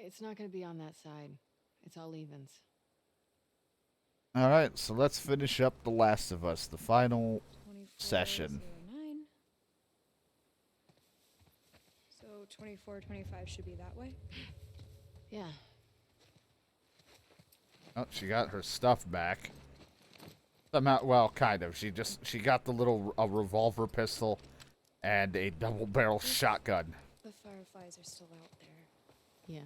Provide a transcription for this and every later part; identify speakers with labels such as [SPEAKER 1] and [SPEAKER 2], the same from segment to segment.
[SPEAKER 1] It's not gonna be on that side. It's all evens.
[SPEAKER 2] Alright, so let's finish up The Last of Us, the final session.
[SPEAKER 3] 2409. So 2425 should be that way.
[SPEAKER 1] Yeah.
[SPEAKER 2] Oh, she got her stuff back. Somehow, well, kind of. She got the little revolver pistol and a double-barrel shotgun.
[SPEAKER 3] The fireflies are still out there.
[SPEAKER 1] Yeah.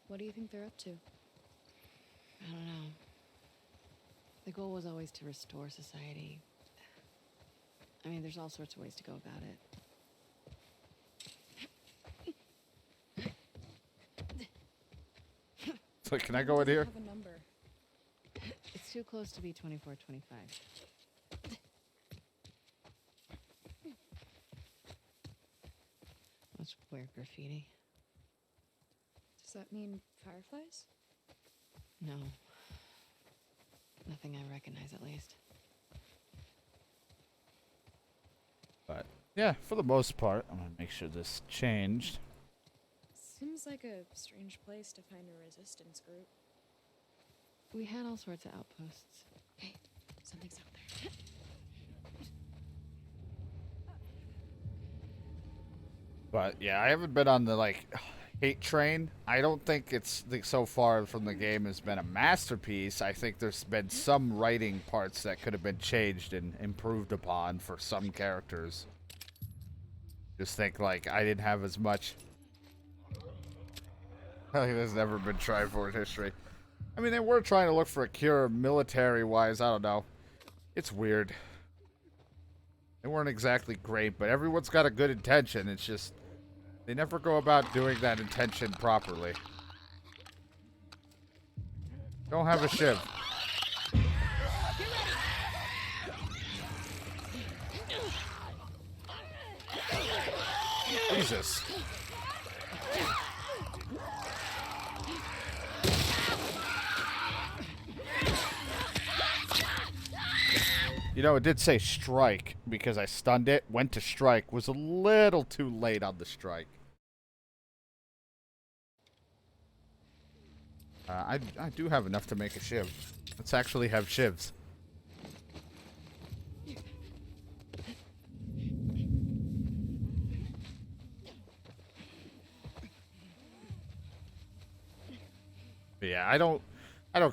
[SPEAKER 3] What do you think they're up to?
[SPEAKER 1] I don't know. The goal was always to restore society. I mean, there's all sorts of ways to go about it.
[SPEAKER 2] So, can I go in here?
[SPEAKER 3] Have a number.
[SPEAKER 1] It's too close to be 2425. That's weird graffiti.
[SPEAKER 3] Does that mean fireflies?
[SPEAKER 1] No. Nothing I recognize, at least.
[SPEAKER 2] But, yeah, for the most part, I'm going to make sure this changed.
[SPEAKER 3] Seems like a strange place to find a resistance group.
[SPEAKER 1] We had all sorts of outposts.
[SPEAKER 3] Hey, something's out there.
[SPEAKER 2] But, yeah, I haven't been on the, hate train. I don't think it's, so far from the game, has been a masterpiece. I think there's been some writing parts that could have been changed and improved upon for some characters. Just think, I didn't have as much... There's never been Triforce history. I mean, they were trying to look for a cure military-wise. I don't know. It's weird. They weren't exactly great, but everyone's got a good intention. It's just... they never go about doing that intention properly. Don't have a shiv. Jesus. You know, it did say strike because I stunned it. Went to strike. Was a little too late on the strike. I do have enough to make a shiv. Let's actually have shivs. But yeah, I don't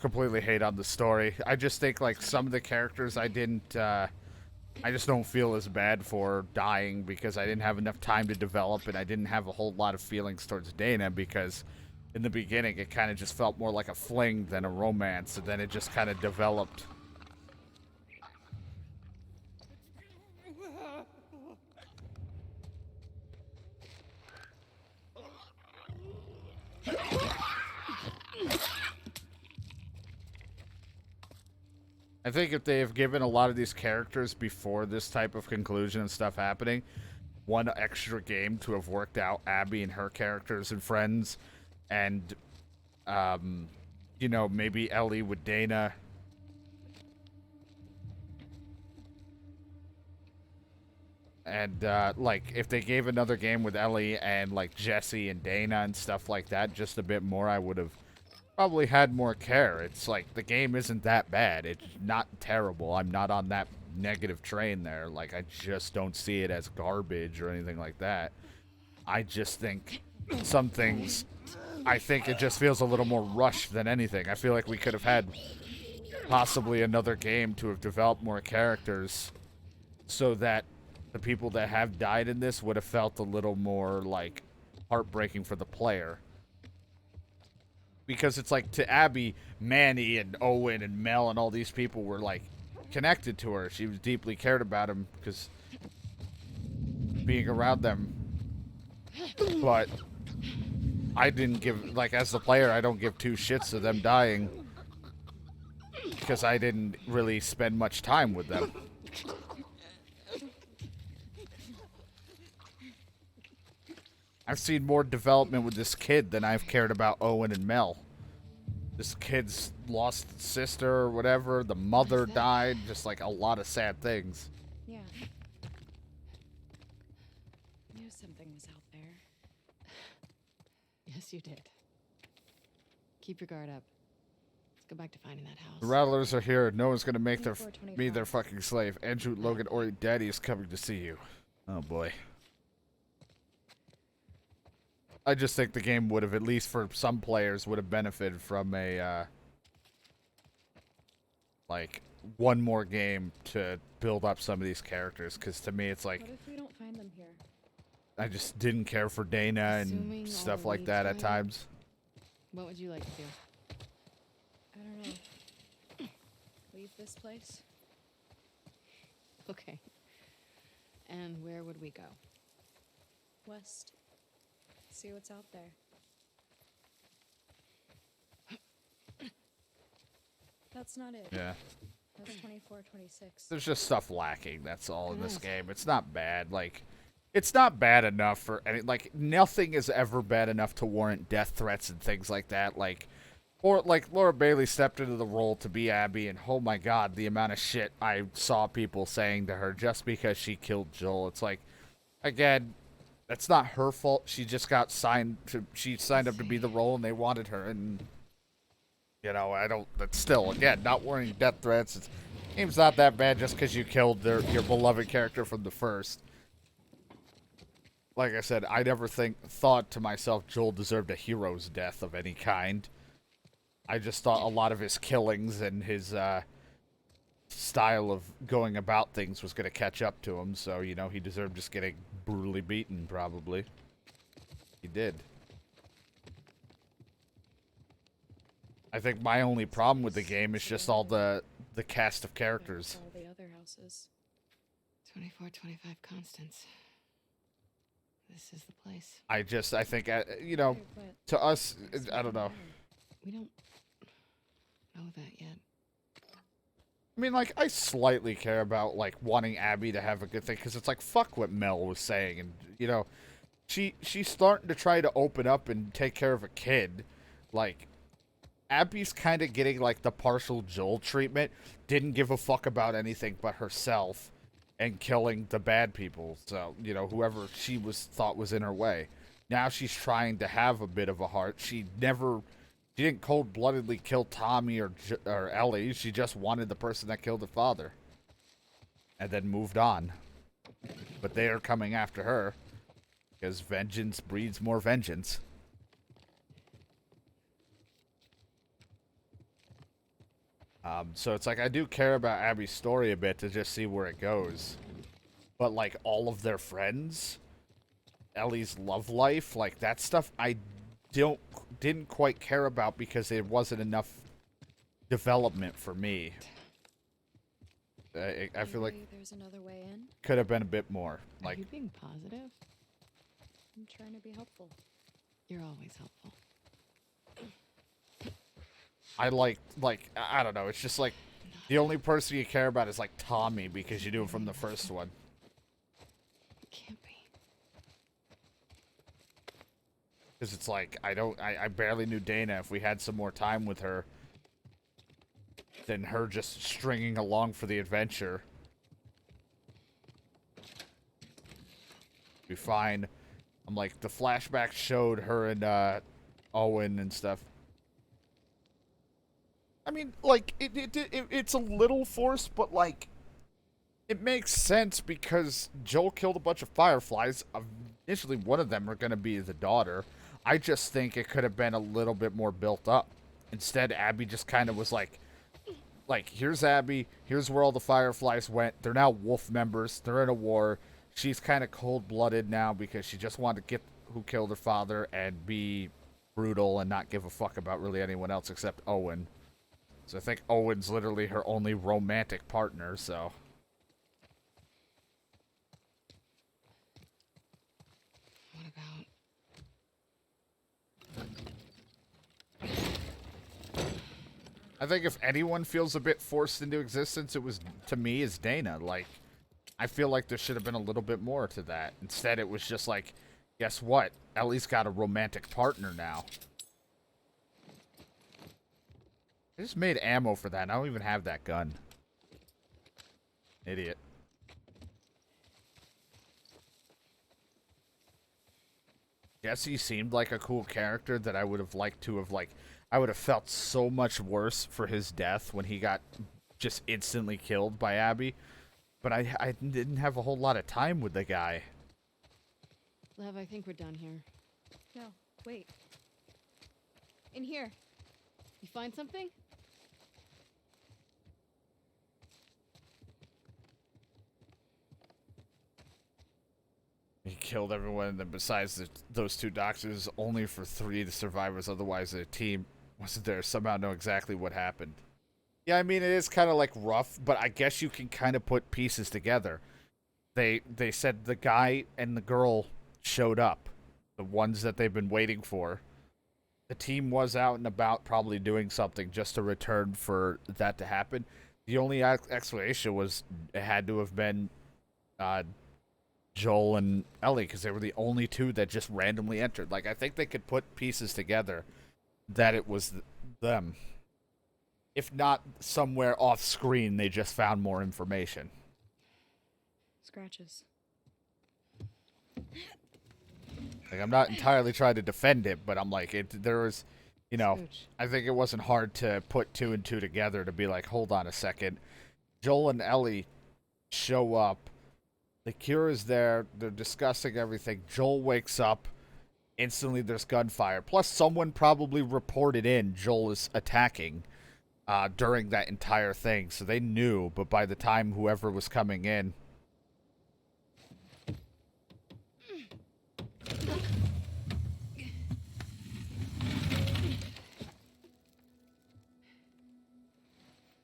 [SPEAKER 2] completely hate on the story. I just think some of the characters I didn't I just don't feel as bad for dying because I didn't have enough time to develop and I didn't have a whole lot of feelings towards Dana because in the beginning it kind of just felt more like a fling than a romance, and then it just kind of developed. I think if they have given a lot of these characters before this type of conclusion and stuff happening, one extra game to have worked out Abby and her characters and friends, and, you know, maybe Ellie with Dana. And, if they gave another game with Ellie and, Jesse and Dana and stuff like that just a bit more, I would have probably had more care. It's the game isn't that bad. It's not terrible. I'm not on that negative train there. I just don't see it as garbage or anything like that. I just think some things, I think it just feels a little more rushed than anything. I feel like we could have had possibly another game to have developed more characters so that the people that have died in this would have felt a little more, heartbreaking for the player. Because it's to Abby, Manny and Owen and Mel and all these people were connected to her. She was deeply cared about him because being around them. But I didn't give, as the player, I don't give two shits of them dying because I didn't really spend much time with them. I've seen more development with this kid than I've cared about Owen and Mel. This kid's lost sister or whatever, the mother died, just a lot of sad things.
[SPEAKER 3] Yeah. Knew something was out there.
[SPEAKER 1] Yes, you did. Keep your guard up. Let's go back to finding that
[SPEAKER 2] The
[SPEAKER 1] house.
[SPEAKER 2] Rattlers are here. No one's gonna make me
[SPEAKER 3] 2425.
[SPEAKER 2] their fucking slave. Andrew, Logan, or your daddy is coming to see you. Oh boy. I just think the game would have, at least for some players, would have benefited from a, like, one more game to build up some of these characters. Because to me, it's like,
[SPEAKER 3] What if we don't find them here?
[SPEAKER 2] I just didn't care for Dana
[SPEAKER 1] Assuming
[SPEAKER 2] and
[SPEAKER 1] all
[SPEAKER 2] stuff
[SPEAKER 1] the
[SPEAKER 2] like
[SPEAKER 1] leads
[SPEAKER 2] that
[SPEAKER 1] were
[SPEAKER 2] at
[SPEAKER 1] in.
[SPEAKER 2] times.
[SPEAKER 1] What would you like to do?
[SPEAKER 3] I don't know. Leave this place?
[SPEAKER 1] Okay. And where would we go?
[SPEAKER 3] West. See what's out there. That's not it.
[SPEAKER 2] Yeah.
[SPEAKER 3] That's 2426.
[SPEAKER 2] There's just stuff lacking, that's all in this
[SPEAKER 1] Yes.
[SPEAKER 2] game. It's not bad. Like, it's not bad enough for any, like, nothing is ever bad enough to warrant death threats and things like that. Like, or, like, Laura Bailey stepped into the role to be Abby, and oh my god, the amount of shit I saw people saying to her just because she killed Joel. It's like, again, that's not her fault. She just got she signed up to be the role, and they wanted her, and, you know, that's still, again, not warranting death threats. Game's not that bad just because you killed your beloved character from the first. Like I said, I never thought to myself Joel deserved a hero's death of any kind. I just thought a lot of his killings and his style of going about things was going to catch up to him. So, you know, he deserved just getting brutally beaten, probably. He did. I think my only problem with the game is just all the cast of characters.
[SPEAKER 3] All the other houses.
[SPEAKER 1] 24, 25 Constance. This is the place.
[SPEAKER 2] I think, you know,
[SPEAKER 3] Wait, what?
[SPEAKER 2] to us,
[SPEAKER 3] What's
[SPEAKER 2] I don't know.
[SPEAKER 3] going on?
[SPEAKER 1] We don't know that yet.
[SPEAKER 2] I mean, like, I slightly care about, like, wanting Abby to have a good thing, because it's like, fuck what Mel was saying, and, you know, she's starting to try to open up and take care of a kid. Like, Abby's kind of getting, like, the partial Joel treatment, didn't give a fuck about anything but herself, and killing the bad people, so, you know, whoever she thought was in her way. Now she's trying to have a bit of a heart. She didn't cold-bloodedly kill Tommy or Ellie. She just wanted the person that killed her father. And then moved on. But they are coming after her. Because vengeance breeds more vengeance. So it's like, I do care about Abby's story a bit to just see where it goes. But, like, all of their friends, Ellie's love life, like, that stuff, I didn't quite care about because there wasn't enough development for me. I feel like
[SPEAKER 3] Maybe there's another way in.
[SPEAKER 2] could have been a bit more.
[SPEAKER 1] Are
[SPEAKER 2] Like,
[SPEAKER 1] you being positive?
[SPEAKER 3] I'm trying to be helpful.
[SPEAKER 1] You're always helpful.
[SPEAKER 2] I I don't know. It's just like the only person you care about is like Tommy because you knew him from the first one.
[SPEAKER 1] It can't be.
[SPEAKER 2] Because it's like I barely knew Dana. If we had some more time with her, than her just stringing along for the adventure, be fine. I'm like, the flashback showed her and Owen and stuff. I mean, like, it's a little forced, but, like, it makes sense because Joel killed a bunch of fireflies. Initially, one of them are going to be the daughter. I just think it could have been a little bit more built up. Instead, Abby just kind of was like, here's Abby. Here's where all the fireflies went. They're now wolf members. They're in a war. She's kind of cold-blooded now because she just wanted to get who killed her father and be brutal and not give a fuck about really anyone else except Owen. So I think Owen's literally her only romantic partner, so.
[SPEAKER 1] What about...
[SPEAKER 2] I think if anyone feels a bit forced into existence, it was, to me, is Dana. Like, I feel like there should have been a little bit more to that. Instead, it was just like, guess what? Ellie's got a romantic partner now. I just made ammo for that, and I don't even have that gun. Idiot. Jesse seemed like a cool character that I would have liked to have, like, I would have felt so much worse for his death when he got just instantly killed by Abby. But I didn't have a whole lot of time with the guy.
[SPEAKER 1] Lev, I think we're done here.
[SPEAKER 3] No, wait. In here.
[SPEAKER 1] You find something?
[SPEAKER 2] He killed everyone, and then besides those two doctors, only for 3 of the survivors. Otherwise, the team wasn't there. Somehow know exactly what happened. Yeah, I mean, it is kind of like rough, but I guess you can kind of put pieces together. They said the guy and the girl showed up, the ones that they've been waiting for. The team was out and about, probably doing something just to return for that to happen. The only explanation was it had to have been Joel and Ellie, because they were the only two that just randomly entered. Like, I think they could put pieces together that it was them. If not somewhere off screen, they just found more information.
[SPEAKER 3] Scratches.
[SPEAKER 2] Like, I'm not entirely trying to defend it, but I'm like, there was, you know,
[SPEAKER 1] Scooch.
[SPEAKER 2] I think it wasn't hard to put 2 and 2 together to be like, hold on a second. Joel and Ellie show up. The cure is there. They're discussing everything. Joel wakes up. Instantly, there's gunfire. Plus, someone probably reported in Joel is attacking during that entire thing. So they knew, but by the time whoever was coming in...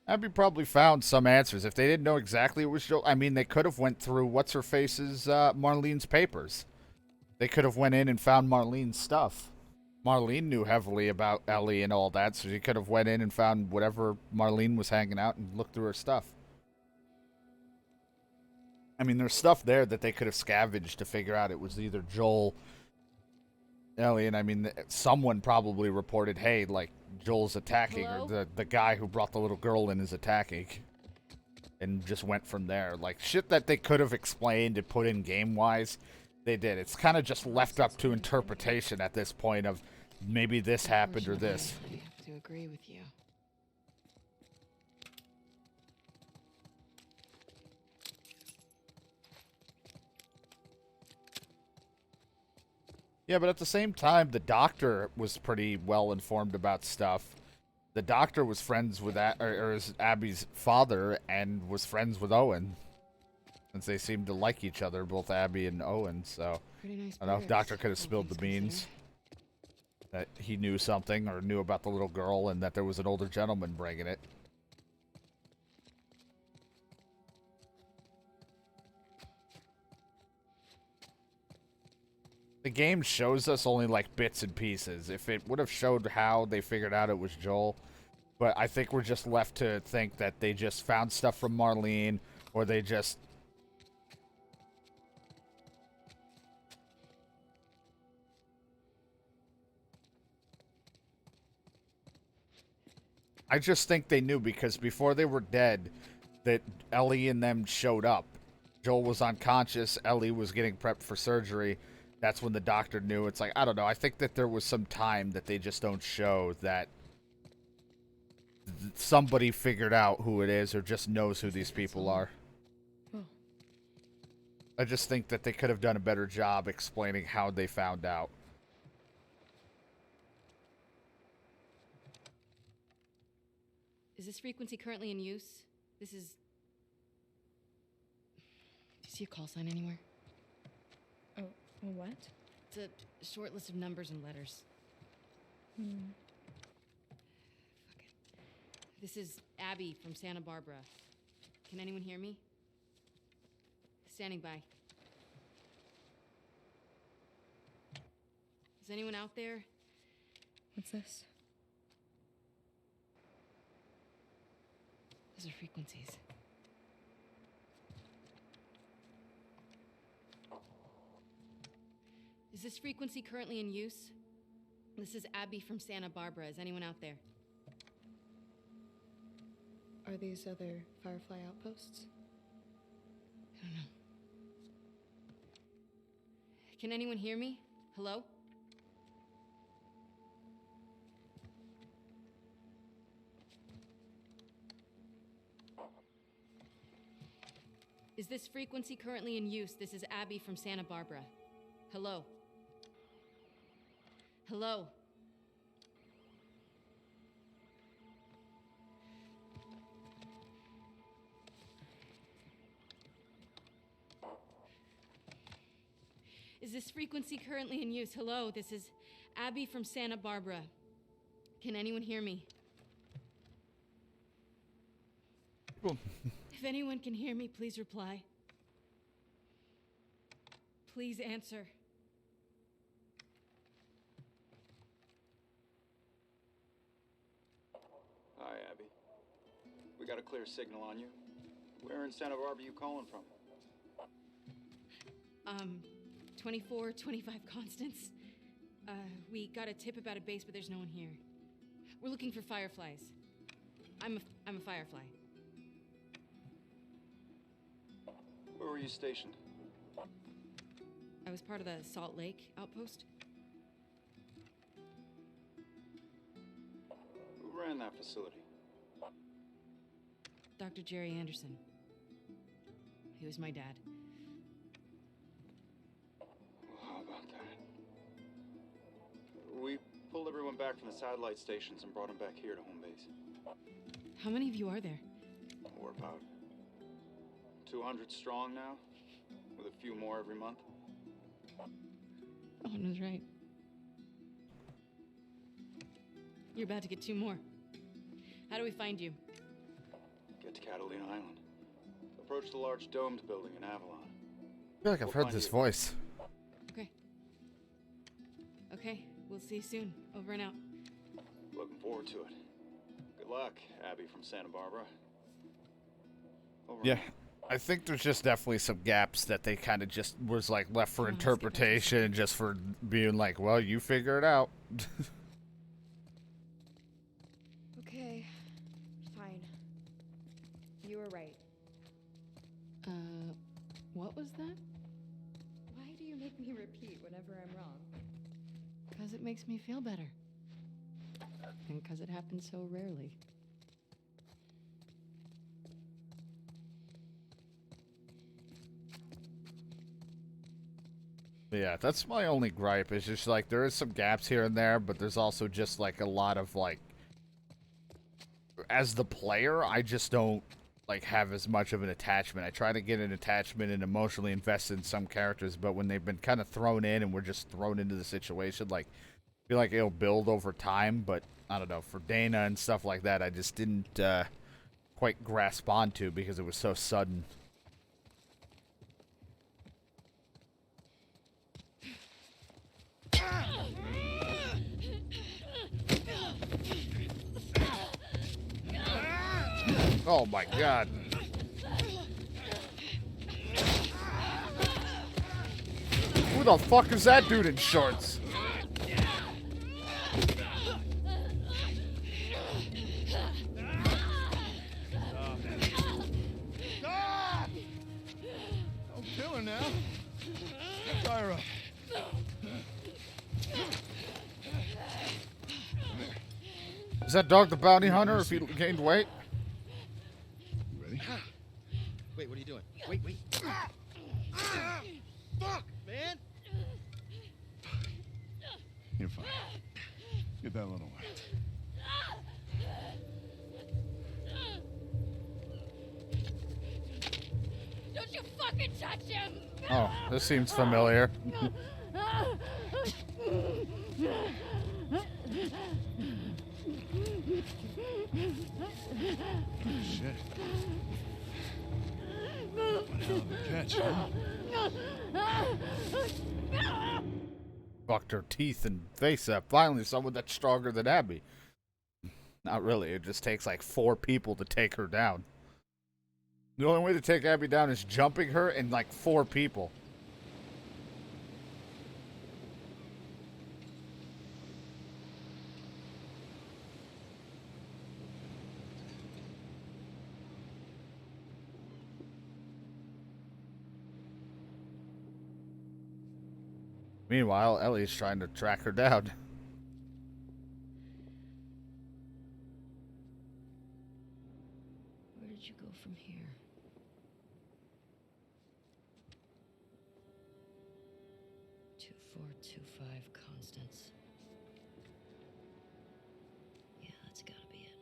[SPEAKER 2] Abby probably found some answers. If they didn't know exactly it was Joel, I mean, they could have went through What's-Her-Face's Marlene's papers. They could have went in and found Marlene's stuff. Marlene knew heavily about Ellie and all that, so she could have went in and found whatever Marlene was hanging out and looked through her stuff. I mean, there's stuff there that they could have scavenged to figure out it was either Joel, Ellie, and I mean, someone probably reported, hey, like, Joel's attacking,
[SPEAKER 1] Hello?
[SPEAKER 2] or the guy who brought the little girl in is attacking. And just went from there. Like, shit that they could have explained and put in game-wise, they did. It's kind of just left up to interpretation at this point of maybe this happened or this.
[SPEAKER 1] I have to agree with you.
[SPEAKER 2] Yeah, but at the same time, the doctor was pretty well informed about stuff. The doctor was friends with or is Abby's father and was friends with Owen. Since they seemed to like each other, both Abby and Owen, so...
[SPEAKER 1] Pretty nice
[SPEAKER 2] I don't know if
[SPEAKER 1] burgers,
[SPEAKER 2] Doctor could have
[SPEAKER 1] all
[SPEAKER 2] spilled the
[SPEAKER 1] things
[SPEAKER 2] beans.
[SPEAKER 1] considered.
[SPEAKER 2] That he knew something, or knew about the little girl, and that there was an older gentleman bringing it. The game shows us only, like, bits and pieces. If it would have showed how they figured out it was Joel... But I think we're just left to think that they just found stuff from Marlene, or they just... I just think they knew because before they were dead, that Ellie and them showed up. Joel was unconscious, Ellie was getting prepped for surgery. That's when the doctor knew. It's like, I don't know, I think that there was some time that they just don't show that somebody figured out who it is or just knows who these people are.
[SPEAKER 3] Oh.
[SPEAKER 2] I just think that they could have done a better job explaining how they found out.
[SPEAKER 1] Is this frequency currently in use? This is... Do you see a call sign anywhere?
[SPEAKER 3] Oh, what?
[SPEAKER 1] It's a short list of numbers and letters. Fuck it. This is Abby from Santa Barbara. Can anyone hear me? Standing by. Is anyone out there?
[SPEAKER 3] What's this?
[SPEAKER 1] Those are frequencies. Is this frequency currently in use? This is Abby from Santa Barbara. Is anyone out there?
[SPEAKER 3] Are these other Firefly outposts?
[SPEAKER 1] I don't know. Can anyone hear me? Hello? Is this frequency currently in use? This is Abby from Santa Barbara. Hello? Hello? Is this frequency currently in use? Hello, this is Abby from Santa Barbara. Can anyone hear me?
[SPEAKER 2] Well,
[SPEAKER 1] If anyone can hear me, please reply. Please answer.
[SPEAKER 4] Hi, Abby. We got a clear signal on you. Where in Santa Barbara you calling from?
[SPEAKER 1] 2425 Constance. We got a tip about a base, but there's no one here. We're looking for fireflies. I'm a firefly.
[SPEAKER 4] Where were you stationed?
[SPEAKER 1] I was part of the Salt Lake outpost.
[SPEAKER 4] Who ran that facility?
[SPEAKER 1] Dr. Jerry Anderson. He was my dad.
[SPEAKER 4] Well, how about that? We pulled everyone back from the satellite stations and brought them back here to home base.
[SPEAKER 1] How many of you are there?
[SPEAKER 4] We're about 200 strong now, with a few more every month.
[SPEAKER 1] Owen was right. You're about to get 2 more. How do we find you?
[SPEAKER 4] Get to Catalina Island. Approach the large domed building in Avalon.
[SPEAKER 2] I feel like I've
[SPEAKER 4] We'll
[SPEAKER 2] heard
[SPEAKER 4] find
[SPEAKER 2] this
[SPEAKER 4] you.
[SPEAKER 2] voice.
[SPEAKER 1] Okay, we'll see you soon. Over and out.
[SPEAKER 4] Looking forward to it. Good luck, Abby from Santa Barbara. Over and
[SPEAKER 2] Yeah.
[SPEAKER 4] out.
[SPEAKER 2] I think there's just definitely some gaps that they kind of just was like left for
[SPEAKER 1] Come on, let's get back to
[SPEAKER 2] interpretation, just for being like, well, you figure it out.
[SPEAKER 3] Okay. Fine. You were right.
[SPEAKER 1] What was that?
[SPEAKER 3] Why do you make me repeat whenever I'm wrong?
[SPEAKER 1] Because it makes me feel better. And because it happens so rarely.
[SPEAKER 2] Yeah, that's my only gripe. Is just like there is some gaps here and there, but there's also just like a lot of like, as the player, I just don't like have as much of an attachment. I try to get an attachment and emotionally invest in some characters, but when they've been kind of thrown in and we're just thrown into the situation, like I feel like it'll build over time. But I don't know, for Dana and stuff like that, I just didn't quite grasp onto because it was so sudden. Oh my god. Who the fuck is that dude in shorts?
[SPEAKER 5] Stop! Don't kill her now. Fire up.
[SPEAKER 2] Is that dog the bounty hunter if he gained weight?
[SPEAKER 5] Ready?
[SPEAKER 6] Wait, what are you doing? Wait. Fuck, man!
[SPEAKER 5] You're fine. Get that little way.
[SPEAKER 1] Don't you fucking touch him!
[SPEAKER 2] Oh, this seems familiar.
[SPEAKER 5] Shit. One hell of a catch, huh?
[SPEAKER 2] Fucked her teeth and face up. Finally, someone that's stronger than Abby. Not really. It just takes like 4 people to take her down. The only way to take Abby down is jumping her and like 4 people. Meanwhile, Ellie's trying to track her down.
[SPEAKER 1] Where did you go from here? resistance. Yeah, that's gotta be it.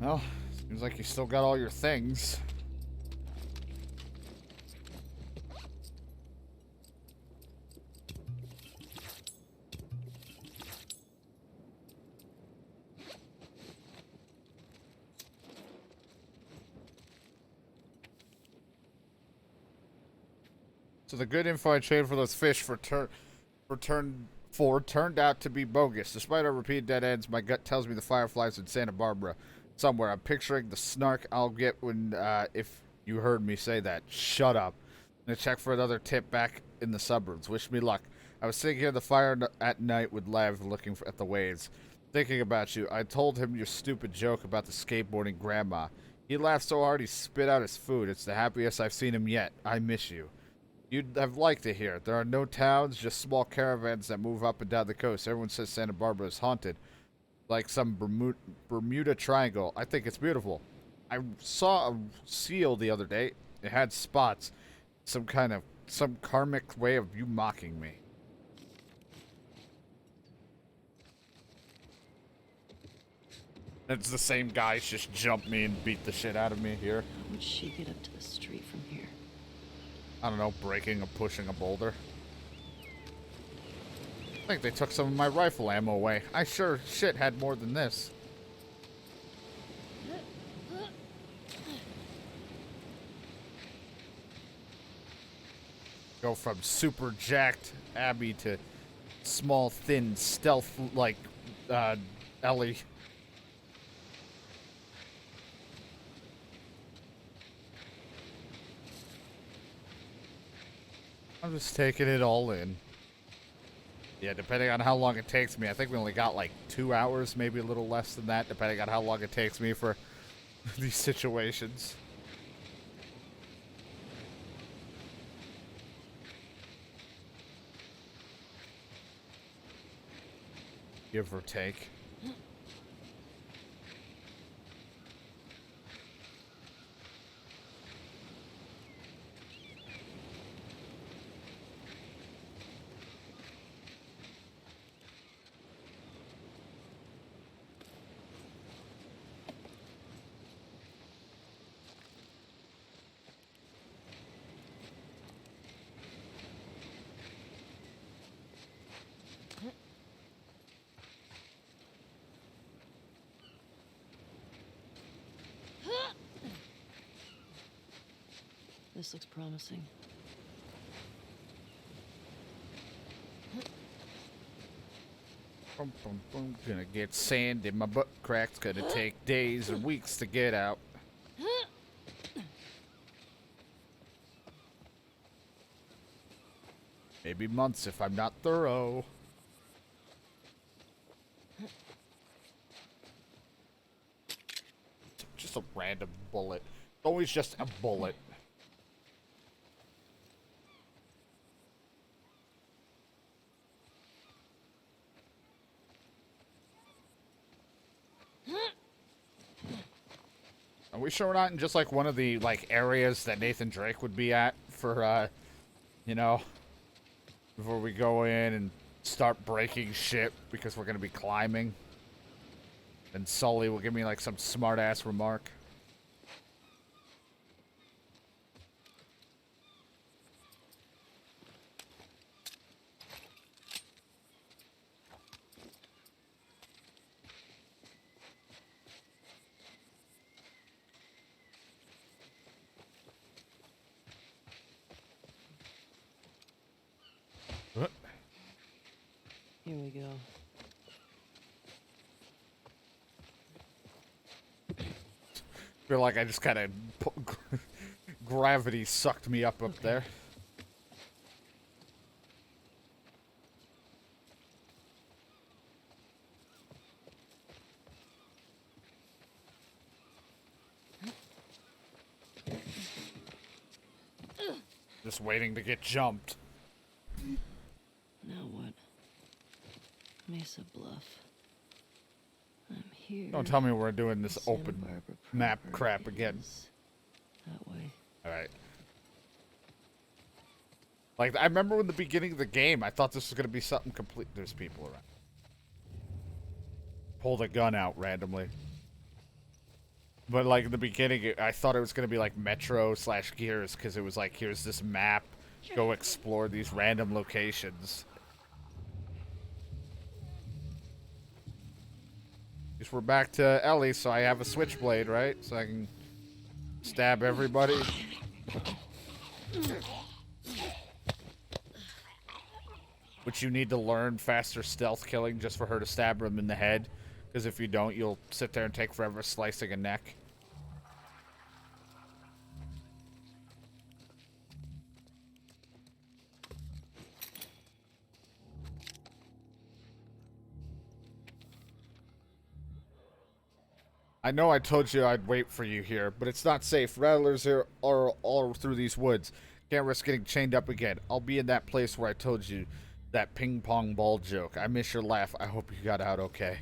[SPEAKER 2] Well, seems like you still got all your things. So the good info I traded for those fish for turn 4 turned out to be bogus. Despite our repeated dead ends, my gut tells me the Fireflies in Santa Barbara somewhere. I'm picturing the snark I'll get when if you heard me say that. Shut up. I'm gonna check for another tip back in the suburbs. Wish me luck. I was sitting here at the fire at night with Lev looking at the waves. Thinking about you. I told him your stupid joke about the skateboarding grandma. He laughed so hard he spit out his food. It's the happiest I've seen him yet. I miss you. You'd have liked it here. There are no towns, just small caravans that move up and down the coast. Everyone says Santa Barbara is haunted, like some Bermuda Triangle. I think it's beautiful. I saw a seal the other day. It had spots. Some karmic way of you mocking me. It's the same guys just jumped me and beat the shit out of me here.
[SPEAKER 1] How would she get up to the street from here?
[SPEAKER 2] I don't know, breaking or pushing a boulder. I think they took some of my rifle ammo away. I sure shit had more than this. Go from super jacked Abby to small, thin, stealth like Ellie. I'm just taking it all in. Yeah, depending on how long it takes me. I think we only got like 2 hours, maybe a little less than that, depending on how long it takes me for these situations. Give or take.
[SPEAKER 1] This looks promising.
[SPEAKER 2] Boom, boom, boom. Gonna get sand in my butt cracks. Gonna take days or weeks to get out. Maybe months if I'm not thorough. Just a random bullet. Always just a bullet. Are we sure we're not in just like one of the like areas that Nathan Drake would be at for you know, before we go in and start breaking shit because we're gonna be climbing? And Sully will give me like some smart ass remark.
[SPEAKER 1] Here we go.
[SPEAKER 2] Feel like I just kind of gravity sucked me up there. Just waiting to get jumped.
[SPEAKER 1] Now what? Mesa. bluff. I'm here.
[SPEAKER 2] Don't tell me we're doing this
[SPEAKER 1] Santa
[SPEAKER 2] open
[SPEAKER 1] Barbara
[SPEAKER 2] map
[SPEAKER 1] proper
[SPEAKER 2] crap again.
[SPEAKER 1] is that way.
[SPEAKER 2] Alright. Like, I remember in the beginning of the game, I thought this was going to be something complete. There's people around. Pull the gun out randomly. But, like, in the beginning, I thought it was going to be, like, Metro/Gears, because it was like, here's this map, go explore these random locations. Guess we're back to Ellie, so I have a switchblade, right? So I can stab everybody. Which you need to learn faster stealth killing just for her to stab him in the head. Because if you don't, you'll sit there and take forever slicing a neck. I know I told you I'd wait for you here, but it's not safe. Rattlers are all through these woods. Can't risk getting chained up again. I'll be in that place where I told you that ping pong ball joke. I miss your laugh. I hope you got out okay.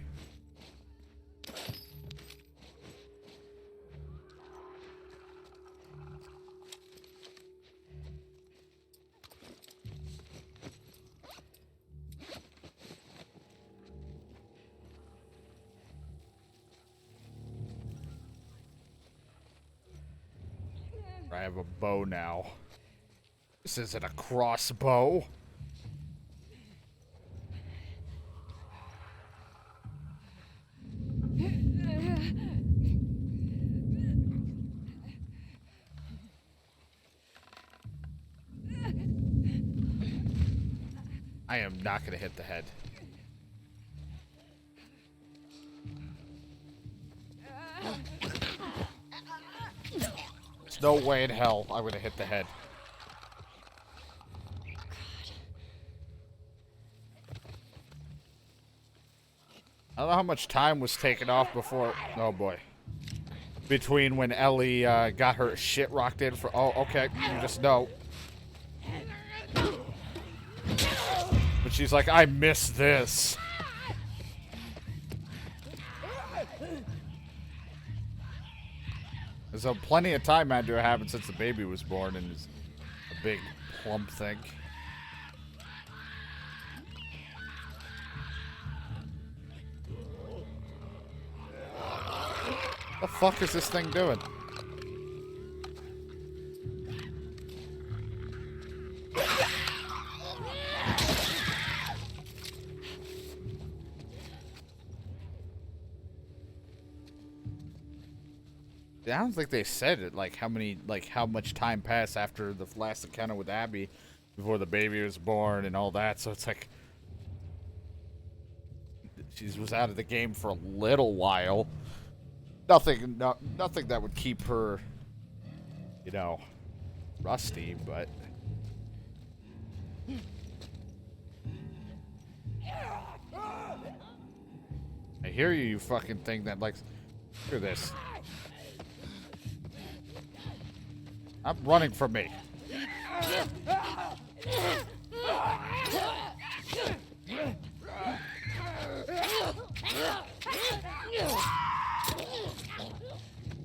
[SPEAKER 2] I have a bow now. This isn't a crossbow. I am not going to hit the head. There's no way in hell I would have hit the head. I don't know how much time was taken off before. Oh boy. Between when Ellie got her shit rocked in for. Oh, okay. You just know. But she's like, I miss this. There's plenty of time had to have happened since the baby was born and is a big plump thing. What the fuck is this thing doing? I don't think they said it, like how much time passed after the last encounter with Abby before the baby was born and all that, so it's like she was out of the game for a little while. Nothing that would keep her, you know, rusty, but I hear you, you fucking thing that likes. Hear this. I'm running from me.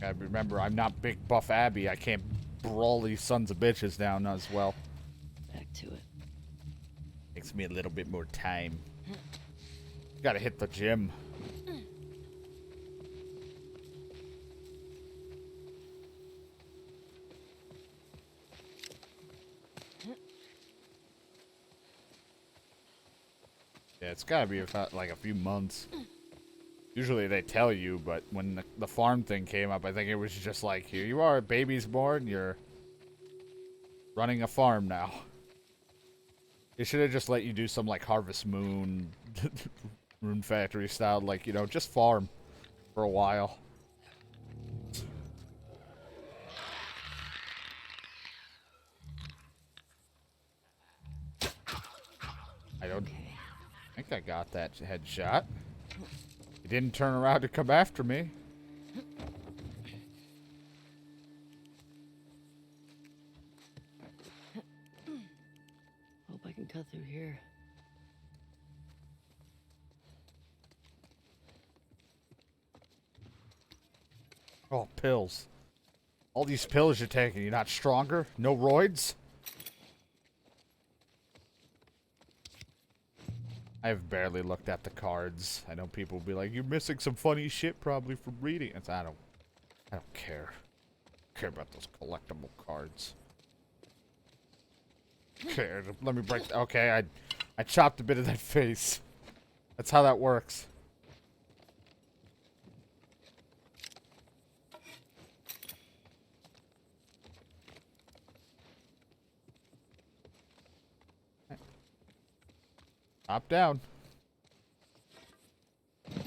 [SPEAKER 2] Gotta remember, I'm not big buff Abby. I can't brawl these sons of bitches down as well.
[SPEAKER 1] Back to it.
[SPEAKER 2] Takes me a little bit more time. Gotta hit the gym. Yeah, it's gotta be about like a few months. Usually they tell you, but when the farm thing came up, I think it was just like, here you are, baby's born, you're running a farm now. They should have just let you do some like Harvest Moon, Rune Factory style, like, you know, just farm for a while. I don't think I got that headshot. He didn't turn around to come after me.
[SPEAKER 1] Hope I can cut through here.
[SPEAKER 2] Oh, pills. All these pills you're taking, you're not stronger? No roids? I've barely looked at the cards. I know people will be like, you're missing some funny shit probably from reading. I don't care. I care about those collectible cards. Okay, let me break. Okay, I chopped a bit of that face. That's how that works. Top down.
[SPEAKER 1] All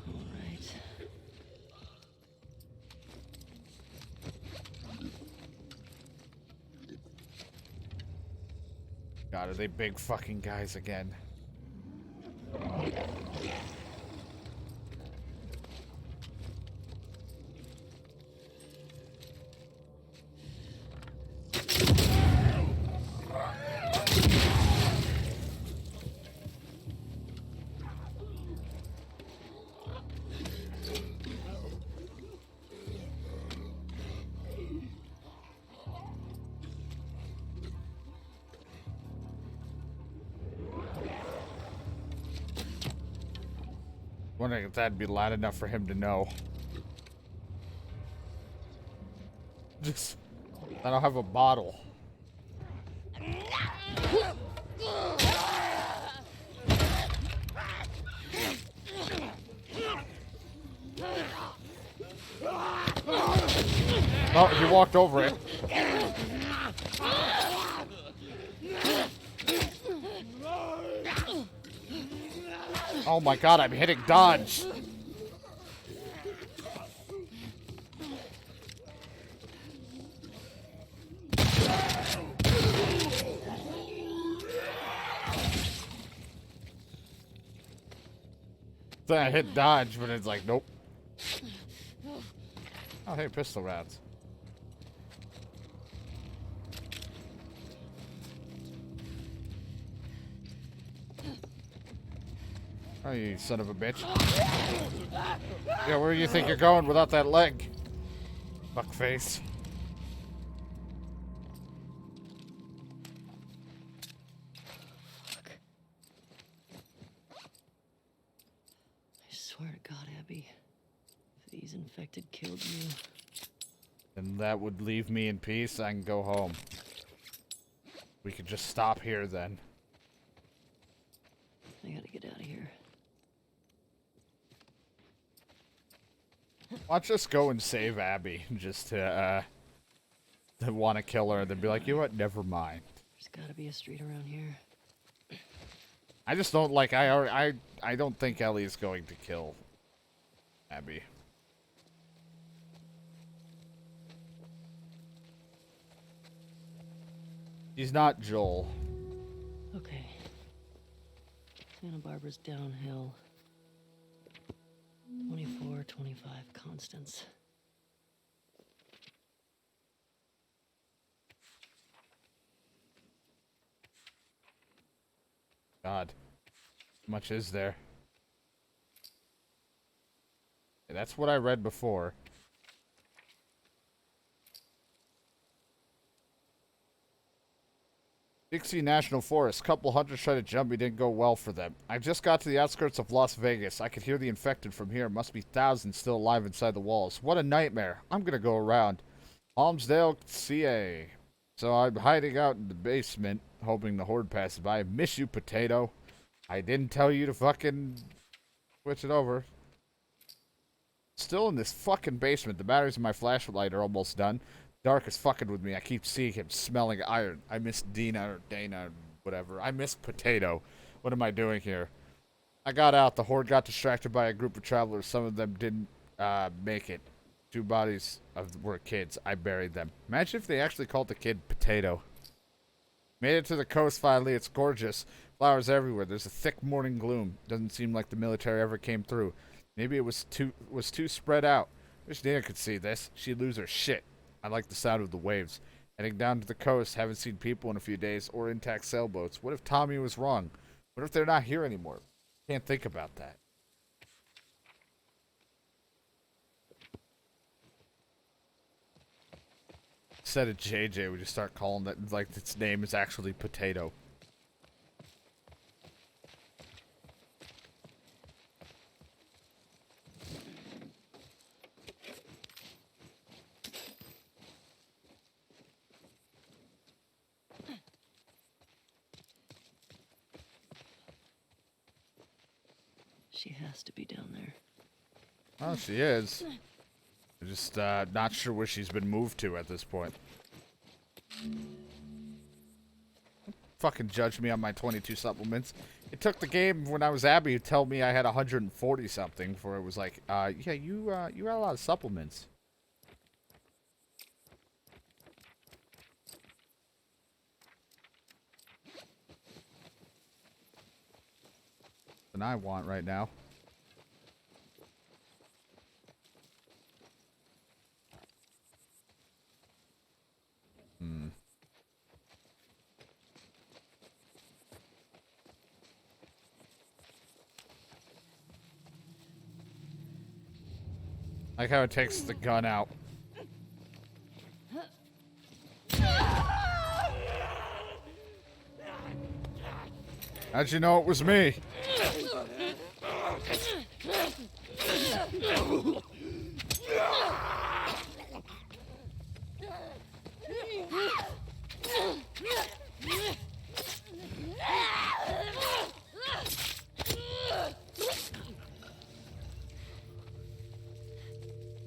[SPEAKER 1] right.
[SPEAKER 2] God, are they big fucking guys again? Wondering if that'd be loud enough for him to know. Just, I don't have a bottle. Oh, he walked over it. Oh my god, I'm hitting dodge. So I hit dodge, but it's like, nope. Oh, hey, pistol rounds. Oh, you son of a bitch. Yeah, where do you think you're going without that leg? Fuckface.
[SPEAKER 1] Fuck. I swear to God, Abby, if these infected killed you.
[SPEAKER 2] And that would leave me in peace. I can go home. We could just stop here then.
[SPEAKER 1] I gotta get out of here.
[SPEAKER 2] Watch us go and save Abby, just to want to kill her, and then be like, you know what? Never mind.
[SPEAKER 1] There's gotta be a street around here.
[SPEAKER 2] I just don't like. I don't think Ellie's going to kill Abby. He's not Joel.
[SPEAKER 1] Okay. Santa Barbara's downhill. 24, 25 constants.
[SPEAKER 2] God, how much is there? Yeah, that's what I read before. Dixie National Forest. Couple hunters tried to jump me, didn't go well for them. I just got to the outskirts of Las Vegas. I could hear the infected from here. Must be thousands still alive inside the walls. What a nightmare. I'm gonna go around. Almsdale, CA. So I'm hiding out in the basement, hoping the horde passes by. Miss you, Potato. I didn't tell you to fucking switch it over. Still in this fucking basement. The batteries in my flashlight are almost done. Dark is fucking with me. I keep seeing him smelling iron. I miss Dina or Dana or whatever. I miss Potato. What am I doing here? I got out. The horde got distracted by a group of travelers. Some of them didn't make it. 2 bodies were kids. I buried them. Imagine if they actually called the kid Potato. Made it to the coast finally. It's gorgeous. Flowers everywhere. There's a thick morning gloom. Doesn't seem like the military ever came through. Maybe it was too spread out. Wish Dina could see this. She'd lose her shit. I like the sound of the waves. Heading down to the coast. Haven't seen people in a few days or intact sailboats. What if Tommy was wrong? What if they're not here anymore? Can't think about that. Instead of JJ, we just start calling it like its name is actually Potato.
[SPEAKER 1] She has to be down there.
[SPEAKER 2] Oh, she is. I'm just not sure where she's been moved to at this point. Fucking judge me on my 22 supplements. It took the game when I was Abby to tell me I had 140 something before it was like, yeah, you got a lot of supplements. Than I want right now. Like how it takes the gun out. How'd you know it was me?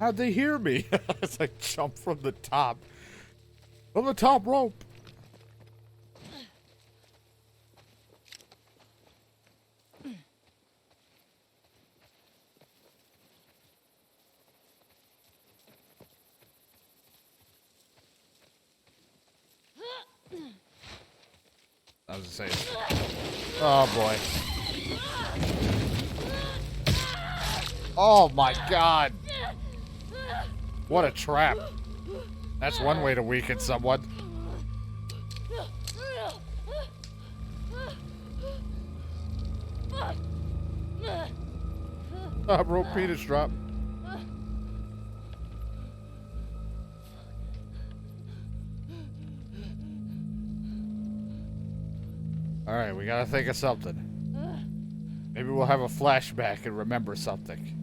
[SPEAKER 2] How'd they hear me? It's like jump from the top. From the top rope. I was saying. Oh boy. Oh my god. What a trap. That's one way to weaken someone. Rope penis drop. Alright, we gotta think of something. Maybe we'll have a flashback and remember something.